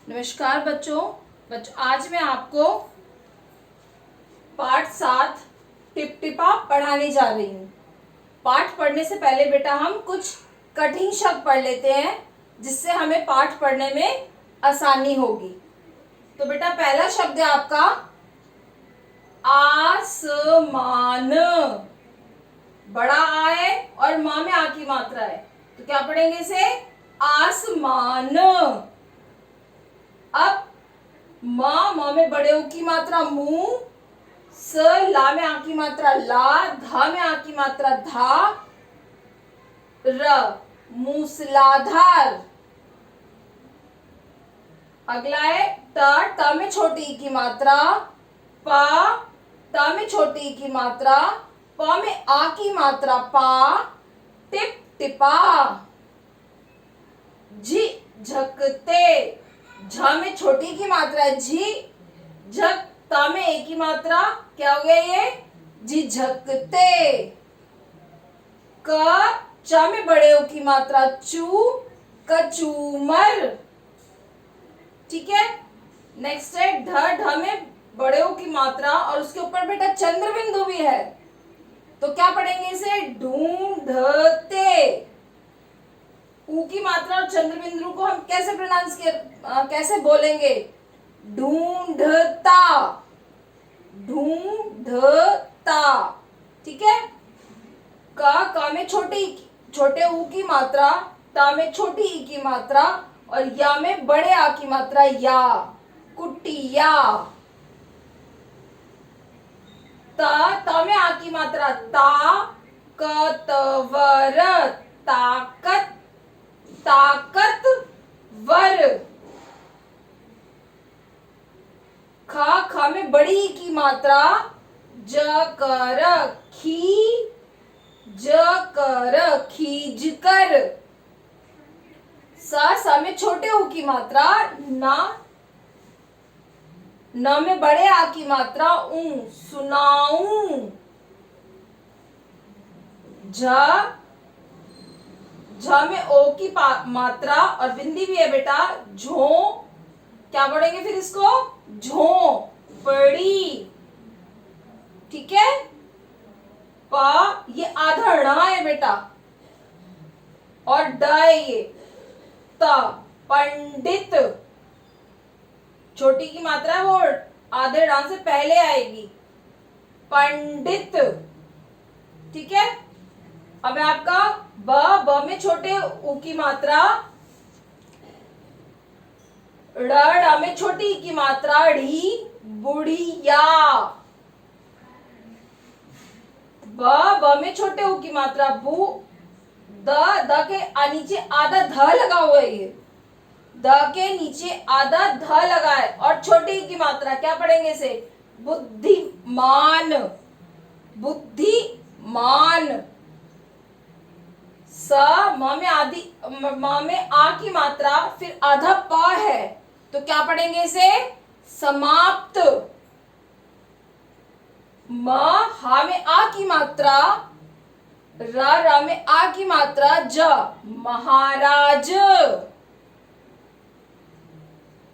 नमस्कार बच्चों। आज मैं आपको पाठ 7 टिपटिपा पढ़ाने जा रही हूँ। पाठ पढ़ने से पहले बेटा हम कुछ कठिन शब्द पढ़ लेते हैं जिससे हमें पाठ पढ़ने में आसानी होगी। तो बेटा पहला शब्द है आपका आसमान। बड़ा आ है और माँ में आ की मात्रा है, तो क्या पढ़ेंगे इसे? आसमान। अब माँ में बड़े ऊ की मात्रा मुंह, स ला में आ की मात्रा ला, धा में आ की मात्रा धा, र मूसलाधार। अगला है ट में छोटी ई की मात्रा, पा ट में छोटी ई की मात्रा, प में आ की मात्रा पा, टिप टिपा। झी झकते, झ में छोटी की मात्रा है झी, झक ता में एक की मात्रा, क्या हो गया ये? झिझकते। क च में बड़े ओ की मात्रा चू, कचूमर। ठीक है। नेक्स्ट है ढ में बड़े ओ की मात्रा और उसके ऊपर बेटा चंद्र बिंदु भी है, तो क्या पढ़ेंगे इसे? ढूंढते। ऊ की मात्रा और चंद्र बिंदु को हम कैसे कैसे बोलेंगे? ढूंढता, ढूंढता। ठीक है। क में छोटे ऊ की मात्रा, ता में छोटी ई की मात्रा और या में बड़े आ की मात्रा या, कुटिया। ता में आ की मात्रा ता, कतवर, ताकत, ताकतवर। ख में बड़ी ई की मात्रा जकर, खी जकर, खींचकर। स में छोटे ऊ की मात्रा ना, न में बड़े आ की मात्रा ऊ, सुनाऊं। झ में ओ की मात्रा और बिंदी भी है बेटा झो, क्या पढ़ेंगे फिर इसको? झोपड़ी। ठीक है। प ये आधा ड़ है बेटा और ड है ये त, पंडित। छोटी की मात्रा है वो आधे ड़ से पहले आएगी, पंडित। ठीक है। अब है आपका ब में छोटे ऊ की मात्रा, ड़ में छोटी ई की मात्रा ढ़ी, बुढ़िया। ब में छोटे ऊ की मात्रा बू, द के नीचे आधा ध लगा हुआ है, ये द के नीचे आधा ध लगा है और छोटी ई की मात्रा क्या पढ़ेंगे इसे? बुद्धिमान, बुद्धिमान। स म में आ की मात्रा फिर आधा प है, तो क्या पढ़ेंगे इसे? समाप्त। म हा में आ की मात्रा, र में आ की मात्रा ज, महाराज।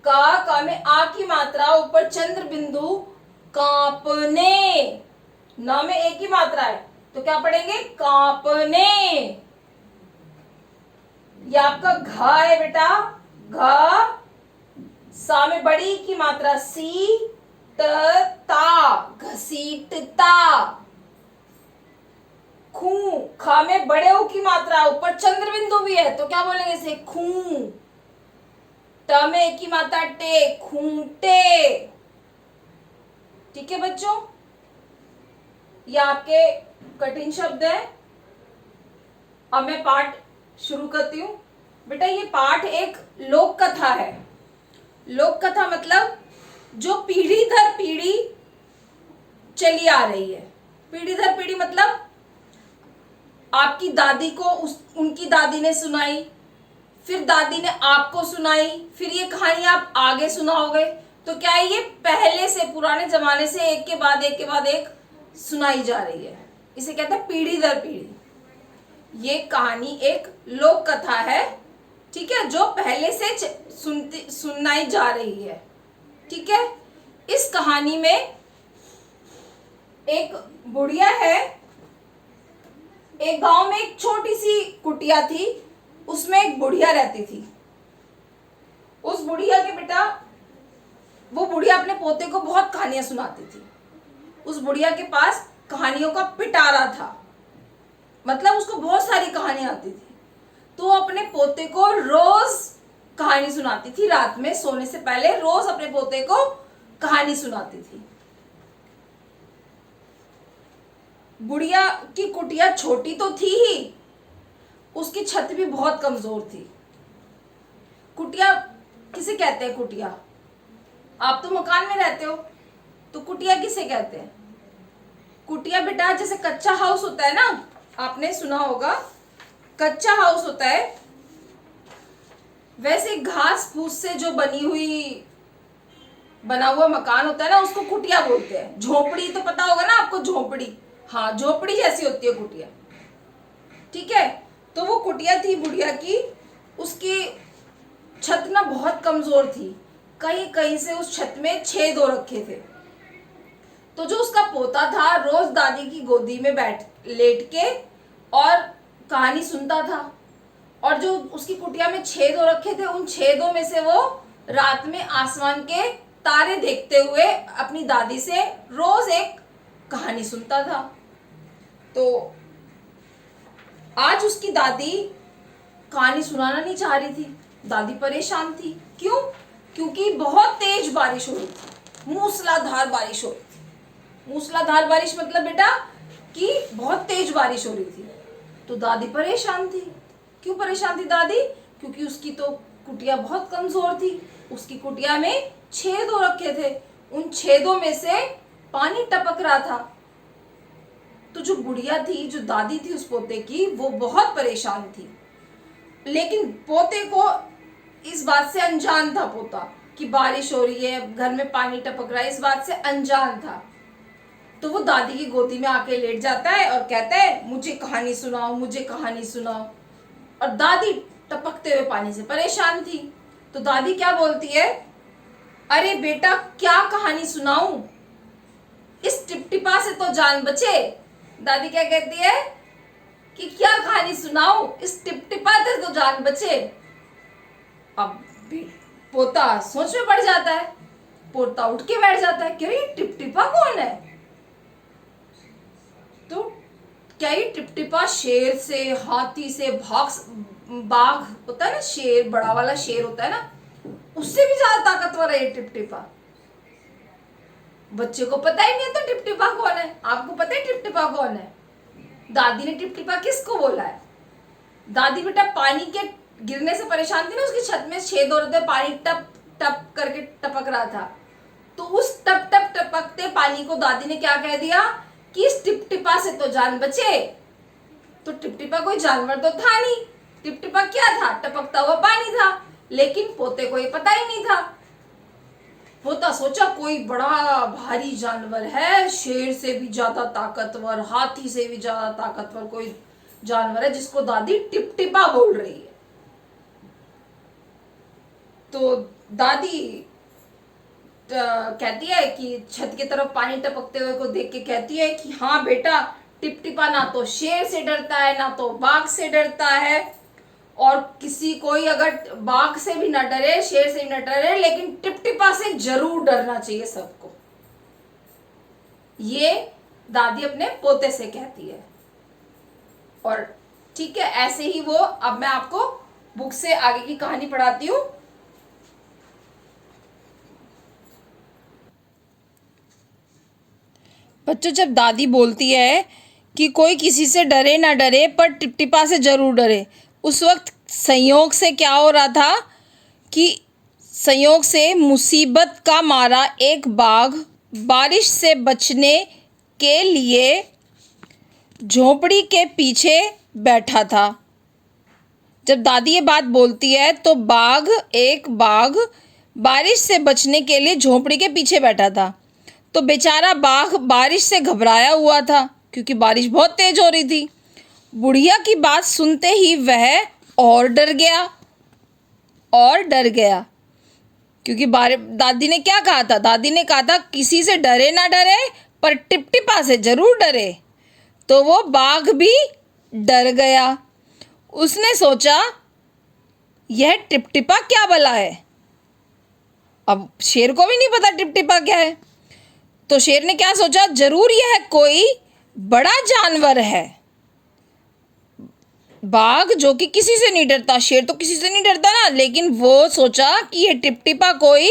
क में आ की मात्रा ऊपर चंद्र बिंदु, कांपने। न में एक की मात्रा है, तो क्या पढ़ेंगे? कांपने। ये आपका घ है बेटा, घ। सा में बड़ी की मात्रा सी, ता, घसीटता। खू, ख में बड़े ऊ की मात्रा ऊपर चंद्र बिंदु भी है, तो क्या बोलेंगे इसे? खूं। ट में एक की मात्रा टे, खूंटे। ठीक है बच्चों, ये आपके कठिन शब्द है। अब मैं पाठ शुरू करती हूँ। बेटा ये पाठ एक लोक कथा है। लोक कथा मतलब जो पीढ़ी दर पीढ़ी चली आ रही है। पीढ़ी दर पीढ़ी मतलब आपकी दादी को उनकी दादी ने सुनाई, फिर दादी ने आपको सुनाई, फिर ये कहानी आप आगे सुनाओगे। तो क्या है, ये पहले से पुराने जमाने से एक के बाद एक के बाद एक सुनाई जा रही है। इसे कहते हैं पीढ़ी दर पीढ़ी। ये कहानी एक लोक कथा है। ठीक है, जो पहले से सुनाई जा रही है। ठीक है, इस कहानी में एक बुढ़िया है, एक गांव में एक छोटी सी कुटिया थी, उसमें एक बुढ़िया रहती थी। उस बुढ़िया के बेटा, वो बुढ़िया अपने पोते को बहुत कहानियां सुनाती थी। उस बुढ़िया के पास कहानियों का पिटारा था, मतलब उसको बहुत सारी कहानियां आती थी। तो अपने पोते को रोज कहानी सुनाती थी, रात में सोने से पहले रोज अपने पोते को कहानी सुनाती थी। बुढ़िया की कुटिया छोटी तो थी ही, उसकी छत भी बहुत कमजोर थी। कुटिया किसे कहते हैं? कुटिया, आप तो मकान में रहते हो, तो कुटिया किसे कहते हैं? कुटिया बेटा जैसे कच्चा हाउस होता है ना, आपने सुना होगा, कच्चा हाउस होता है, वैसे घास फूस से जो बना हुआ मकान होता है ना, उसको कुटिया बोलते हैं। झोपड़ी तो पता होगा ना आपको, झोपड़ी, हाँ झोपड़ी जैसी होती है कुटिया। ठीक है, तो वो कुटिया थी बुढ़िया की, उसकी छत ना बहुत कमजोर थी, कहीं कहीं से उस छत में छेद हो रखे थे। तो जो उसका पोता था रोज दादी की गोदी में लेट के और कहानी सुनता था, और जो उसकी कुटिया में छेद हो रखे थे, उन छेदों में से वो रात में आसमान के तारे देखते हुए अपनी दादी से रोज एक कहानी सुनता था। तो आज उसकी दादी कहानी सुनाना नहीं चाह रही थी, दादी परेशान थी। क्यों? क्योंकि बहुत तेज बारिश हो रही थी, मूसलाधार बारिश हो रही थी। मूसलाधार बारिश मतलब बेटा कि बहुत तेज बारिश हो रही थी। तो दादी परेशान थी। क्यों परेशान थी दादी? क्योंकि उसकी तो कुटिया बहुत कमजोर थी, उसकी कुटिया में छेद हो रखे थे, उन छेदों में से पानी टपक रहा था। तो जो बुढ़िया थी, जो दादी थी उस पोते की, वो बहुत परेशान थी। लेकिन पोते को इस बात से अनजान था, पोता, कि बारिश हो रही है, घर में पानी टपक रहा है, इस बात से अनजान था। तो वो दादी की गोदी में आके लेट जाता है और कहता है, मुझे कहानी सुनाओ, मुझे कहानी सुनाओ। और दादी टपकते हुए पानी से परेशान थी। तो दादी क्या बोलती है, अरे बेटा क्या कहानी सुनाऊं, इस टिपटिपा से तो जान बचे। दादी क्या कहती है कि क्या कहानी सुनाऊं, इस टिपटिपा से तो जान बचे। अब पोता सोच में पड़ जाता है, पोता उठ के बैठ जाता है कि अरे टिपटिपा कौन है? तो क्या ये टिपटिपा शेर से, हाथी से, बाघ होता है ना, शेर, बड़ा वाला शेर होता है ना, उससे भी ज्यादा ताकतवर है ये टिपटिपा? बच्चे को पता ही नहीं है तो टिपटिपा कौन है? आपको पता है टिपटिपा कौन है? दादी ने टिपटिपा किसको बोला है? दादी बेटा पानी के गिरने से परेशान थी ना, उसकी छत में छेद हो रहे थे, पानी टप टप करके टपक रहा था। तो उस टप टप टपकते पानी को दादी ने क्या कह दिया कि इस टिपटिपा से तो जान बचे। तो टिपटिपा कोई जानवर तो था नहीं, टिपटिपा क्या था? टपकता हुआ पानी था। लेकिन पोते को ये पता ही नहीं था। पोता सोचा कोई बड़ा भारी जानवर है, शेर से भी ज्यादा ताकतवर, हाथी से भी ज्यादा ताकतवर कोई जानवर है जिसको दादी टिपटिपा बोल रही है। तो दादी कहती है कि छत की तरफ पानी टपकते हुए को देख के कहती है कि हाँ बेटा, टिपटिपा ना तो शेर से डरता है, ना तो बाघ से डरता है, और किसी कोई अगर बाघ से भी न डरे, शेर से भी न डरे, लेकिन टिपटिपा से जरूर डरना चाहिए सबको। ये दादी अपने पोते से कहती है। और ठीक है, ऐसे ही वो, अब मैं आपको बुक से आगे की कहानी पढ़ाती हूँ। बच्चों, जब दादी बोलती है कि कोई किसी से डरे ना डरे पर टिपटिपा से जरूर डरे, उस वक्त संयोग से क्या हो रहा था कि संयोग से मुसीबत का मारा एक बाघ बारिश से बचने के लिए झोपड़ी के पीछे बैठा था। जब दादी ये बात बोलती है तो एक बाघ बारिश से बचने के लिए झोपड़ी के पीछे बैठा था। तो बेचारा बाघ बारिश से घबराया हुआ था क्योंकि बारिश बहुत तेज हो रही थी। बुढ़िया की बात सुनते ही वह और डर गया और डर गया, क्योंकि दादी ने क्या कहा था? दादी ने कहा था किसी से डरे ना डरे, पर टिपटिपा से जरूर डरे। तो वो बाघ भी डर गया। उसने सोचा यह टिपटिपा क्या भला है। अब शेर को भी नहीं पता टिपटिपा क्या है, तो शेर ने क्या सोचा, जरूर यह कोई बड़ा जानवर है। बाघ जो कि किसी से नहीं डरता, शेर तो किसी से नहीं डरता ना, लेकिन वो सोचा कि यह टिपटिपा कोई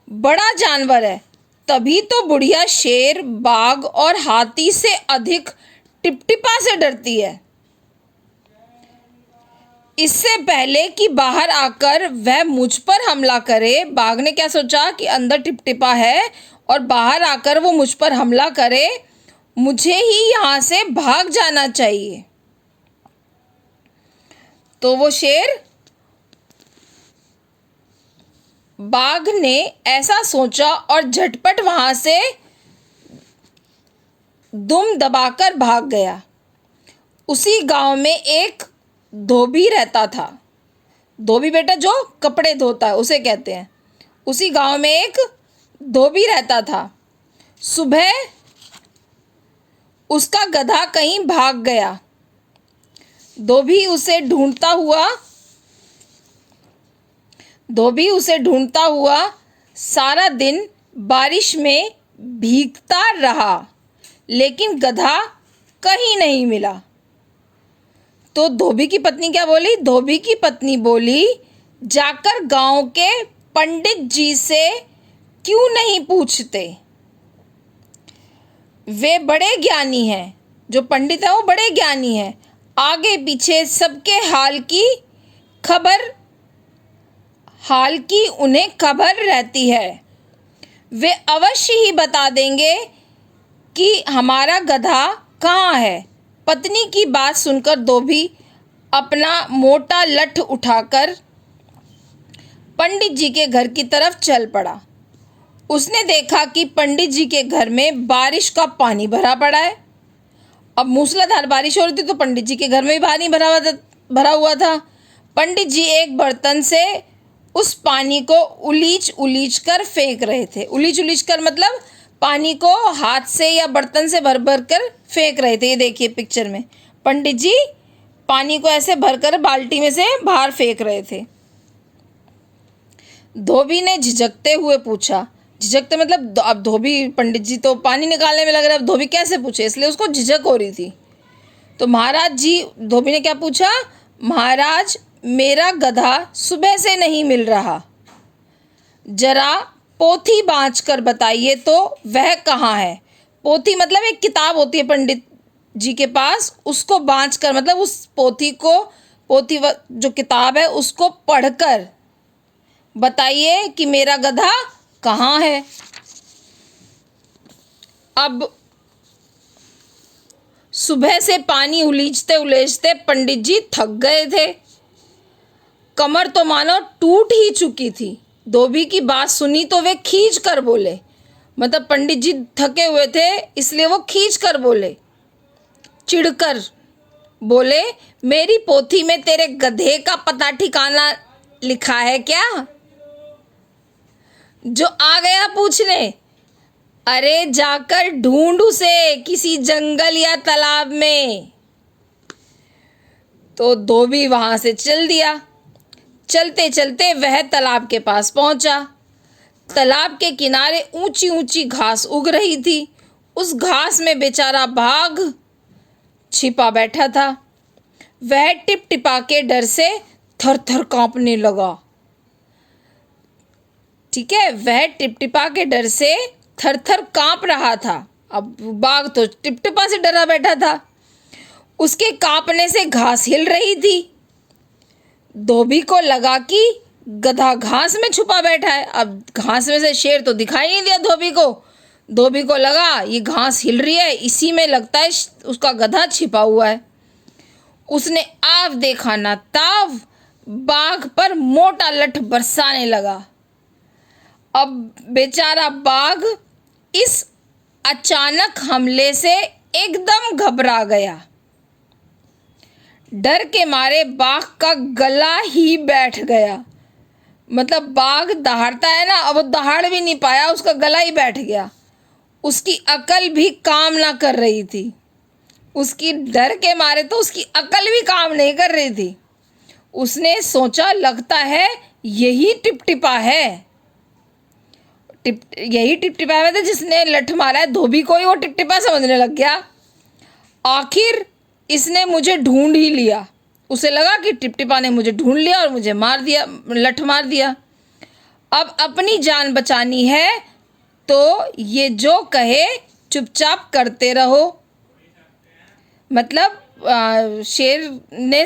बड़ा जानवर है। तभी तो बुढ़िया शेर, बाघ और हाथी से अधिक टिपटिपा से डरती है। इससे पहले कि बाहर आकर वह मुझ पर हमला करे, बाघ ने क्या सोचा कि अंदर टिपटिपा है और बाहर आकर वो मुझ पर हमला करे, मुझे ही यहाँ से भाग जाना चाहिए। तो वो शेर, बाघ ने ऐसा सोचा और झटपट वहां से दुम दबाकर भाग गया। उसी गांव में एक धोबी रहता था। धोबी बेटा जो कपड़े धोता है उसे कहते हैं। उसी गांव में एक धोबी रहता था। सुबह उसका गधा कहीं भाग गया। धोबी उसे ढूंढता हुआ सारा दिन बारिश में भीगता रहा, लेकिन गधा कहीं नहीं मिला। तो धोबी की पत्नी क्या बोली? धोबी की पत्नी बोली, जाकर गांव के पंडित जी से क्यों नहीं पूछते? वे बड़े ज्ञानी हैं। जो पंडित है वो बड़े ज्ञानी हैं। आगे पीछे सबके हाल की उन्हें खबर रहती है। वे अवश्य ही बता देंगे कि हमारा गधा कहाँ है। पत्नी की बात सुनकर धोबी अपना मोटा लठ उठाकर पंडित जी के घर की तरफ चल पड़ा। उसने देखा कि पंडित जी के घर में बारिश का पानी भरा पड़ा है। अब मूसलाधार बारिश हो रही थी, तो पंडित जी के घर में भी पानी भरा हुआ था। पंडित जी एक बर्तन से उस पानी को उलीच कर फेंक रहे थे। उलीच कर मतलब पानी को हाथ से या बर्तन से भर कर फेंक रहे थे। ये देखिए पिक्चर में पंडित जी पानी को ऐसे भरकर बाल्टी में से बाहर फेंक रहे थे। धोबी ने झिझकते हुए पूछा। झिझकते मतलब अब धोबी, पंडित जी तो पानी निकालने में लग रहा है, अब धोबी कैसे पूछे, इसलिए उसको झिझक हो रही थी। तो महाराज जी, धोबी ने क्या पूछा? महाराज, मेरा गधा सुबह से नहीं मिल रहा, जरा पोथी बाँच कर बताइए तो वह कहाँ है। पोथी मतलब एक किताब होती है पंडित जी के पास, उसको बाँच कर मतलब उस पोथी जो किताब है उसको पढ़कर बताइए कि मेरा गधा कहाँ है। अब सुबह से पानी उलीचते पंडित जी थक गए थे। कमर तो मानो टूट ही चुकी थी। धोबी की बात सुनी तो वे खींच कर बोले, मतलब पंडित जी थके हुए थे इसलिए वो खींच कर बोले, चिढ़कर बोले, मेरी पोथी में तेरे गधे का पता ठिकाना लिखा है क्या, जो आ गया पूछने? अरे जाकर ढूंढ उसे किसी जंगल या तालाब में। तो धोबी वहां से चल दिया। चलते चलते वह तालाब के पास पहुंचा। तालाब के किनारे ऊंची ऊंची घास उग रही थी। उस घास में बेचारा बाघ छिपा बैठा था। वह टिपटिपा के डर से थर थर कांपने लगा। ठीक है, वह टिपटिपा के डर से थर थर कांप रहा था। अब बाघ तो टिपटिपा से डरा बैठा था। उसके कांपने से घास हिल रही थी। धोबी को लगा कि गधा घास में छुपा बैठा है। अब घास में से शेर तो दिखाई नहीं दिया धोबी को। धोबी को लगा ये घास हिल रही है, इसी में लगता है उसका गधा छिपा हुआ है। उसने आव देखा ना ताव, बाघ पर मोटा लठ बरसाने लगा। अब बेचारा बाघ इस अचानक हमले से एकदम घबरा गया। डर के मारे बाघ का गला ही बैठ गया। मतलब बाघ दहाड़ता है ना, अब वो दहाड़ भी नहीं पाया, उसका गला ही बैठ गया। उसकी अकल भी काम ना कर रही थी, उसकी डर के मारे तो उसकी अकल भी काम नहीं कर रही थी। उसने सोचा लगता है यही टिपटिपा है। यही टिपटिपा है मतलब जिसने लठ मारा है धोबी को ही वो टिपटिपा समझने लग गया। आखिर इसने मुझे ढूंढ ही लिया। उसे लगा कि टिपटिपा ने मुझे ढूंढ लिया और मुझे मार दिया, लठ मार दिया। अब अपनी जान बचानी है तो ये जो कहे चुपचाप करते रहो। मतलब शेर ने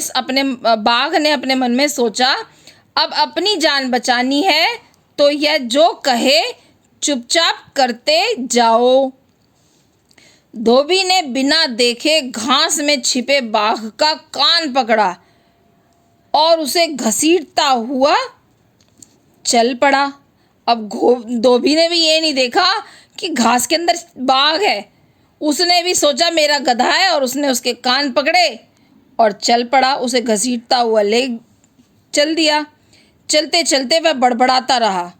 बाघ ने अपने मन में सोचा अब अपनी जान बचानी है तो यह जो कहे चुपचाप करते जाओ। धोबी ने बिना देखे घास में छिपे बाघ का कान पकड़ा और उसे घसीटता हुआ चल पड़ा। अब धोबी ने भी ये नहीं देखा कि घास के अंदर बाघ है। उसने भी सोचा मेरा गधा है और उसने उसके कान पकड़े और चल पड़ा, उसे घसीटता हुआ ले चल दिया। चलते चलते वह बड़बड़ाता रहा,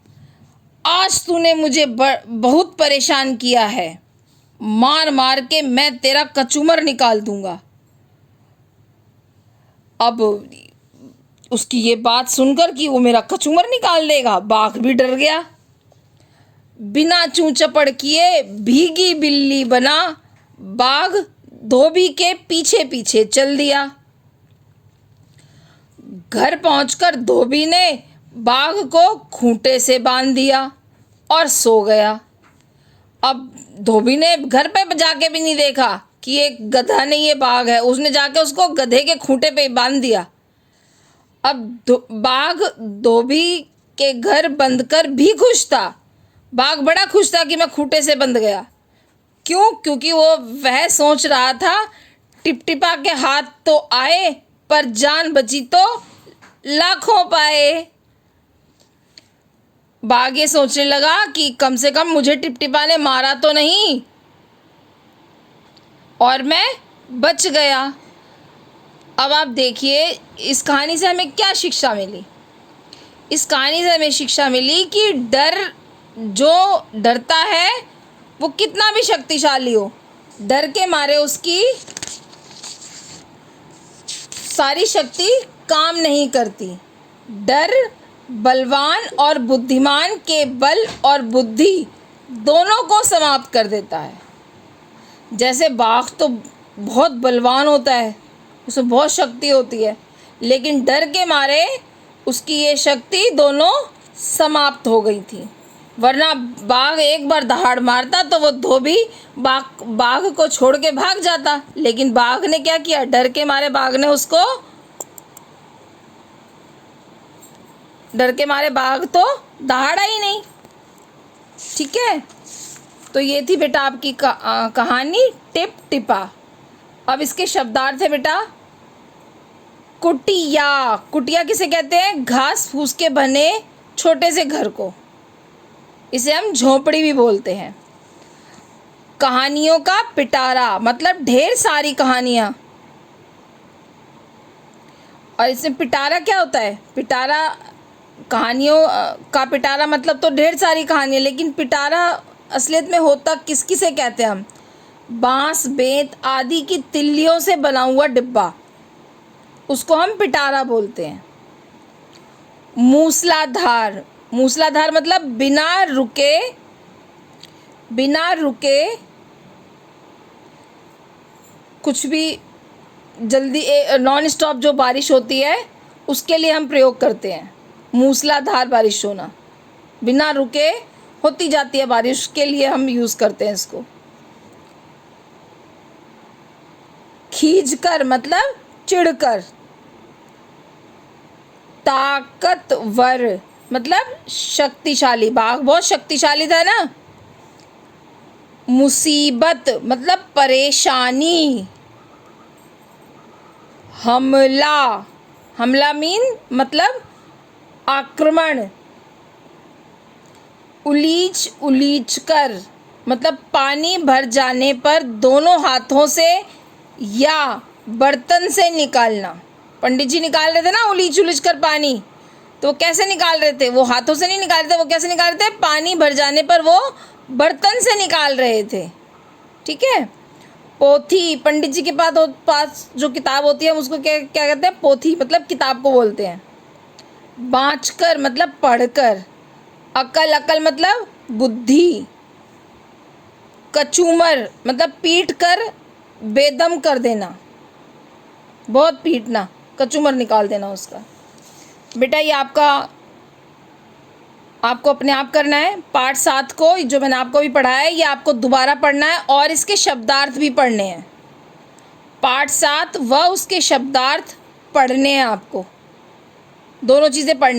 आज तूने मुझे बहुत परेशान किया है, मार मार के मैं तेरा कचूमर निकाल दूंगा। अब उसकी ये बात सुनकर कि वो मेरा कचूमर निकाल देगा, बाघ भी डर गया। बिना चूं चपड़ किए भीगी बिल्ली बना बाघ धोबी के पीछे पीछे चल दिया। घर पहुंचकर धोबी ने बाघ को खूंटे से बांध दिया और सो गया। अब धोबी ने घर पे जाके भी नहीं देखा कि ये गधा नहीं ये बाघ है, उसने जाके उसको गधे के खूंटे पे बांध दिया। अब बाघ धोबी के घर बंद कर भी खुश था। बाघ बड़ा खुश था कि मैं खूंटे से बंध गया। क्यों? क्योंकि वह सोच रहा था टिपटिपा के हाथ तो आए पर जान बची तो लाखों पाए। बाघ ये सोचने लगा कि कम से कम मुझे टिपटिपा ने मारा तो नहीं और मैं बच गया। अब आप देखिए इस कहानी से हमें क्या शिक्षा मिली। इस कहानी से हमें शिक्षा मिली कि जो डरता है वो कितना भी शक्तिशाली हो, डर के मारे उसकी सारी शक्ति काम नहीं करती। डर बलवान और बुद्धिमान के बल और बुद्धि दोनों को समाप्त कर देता है। जैसे बाघ तो बहुत बलवान होता है, उसमें बहुत शक्ति होती है, लेकिन डर के मारे उसकी ये शक्ति दोनों समाप्त हो गई थी। वरना बाघ एक बार दहाड़ मारता तो वो धोबी बाघ को छोड़ के भाग जाता, लेकिन बाघ ने क्या किया, डर के मारे बाघ तो दहाड़ा ही नहीं। ठीक है, तो ये थी बेटा आपकी कहानी टिप टिपा। अब इसके शब्दार्थ है बेटा कुटिया। कुटिया किसे कहते हैं? घास फूस के बने छोटे से घर को, इसे हम झोपड़ी भी बोलते हैं। कहानियों का पिटारा मतलब ढेर सारी कहानियाँ। और इसमें पिटारा क्या होता है? पिटारा कहानियों का पिटारा मतलब तो ढेर सारी कहानियाँ, लेकिन पिटारा असलियत में होता किसे कहते हैं हम? बांस बेंत आदि की तिल्लियों से बना हुआ डिब्बा, उसको हम पिटारा बोलते हैं। मूसलाधार, मूसलाधार मतलब बिना रुके कुछ भी जल्दी नॉन स्टॉप जो बारिश होती है उसके लिए हम प्रयोग करते हैं। मूसलाधार बारिश होना, बिना रुके होती जाती है बारिश, के लिए हम यूज़ करते हैं इसको। खींचकर मतलब चिढ़कर। ताकतवर मतलब शक्तिशाली, बाघ बहुत शक्तिशाली था ना। मुसीबत मतलब परेशानी। हमला मतलब आक्रमण। उलीच कर मतलब पानी भर जाने पर दोनों हाथों से या बर्तन से निकालना। पंडित जी निकाल रहे थे ना उलीच कर पानी, तो वो कैसे निकाल रहे थे? वो हाथों से नहीं निकाल रहे थे, वो कैसे निकाल रहे थे? पानी भर जाने पर वो बर्तन से निकाल रहे थे। ठीक है। पोथी, पंडित जी के पास जो किताब होती है हम उसको क्या क्या कहते हैं? पोथी, मतलब किताब को बोलते हैं। बाँचकर मतलब पढ़कर। अकल, अकल मतलब बुद्धि। कचूमर मतलब पीट कर बेदम कर देना, बहुत पीटना, कचूमर निकाल देना उसका। बेटा ये आपको अपने आप करना है। पाठ 7 को जो मैंने आपको अभी पढ़ाया है ये आपको दोबारा पढ़ना है और इसके शब्दार्थ भी पढ़ने हैं। पाठ 7 व उसके शब्दार्थ पढ़ने हैं आपको, दोनों चीज़ें पढ़नी।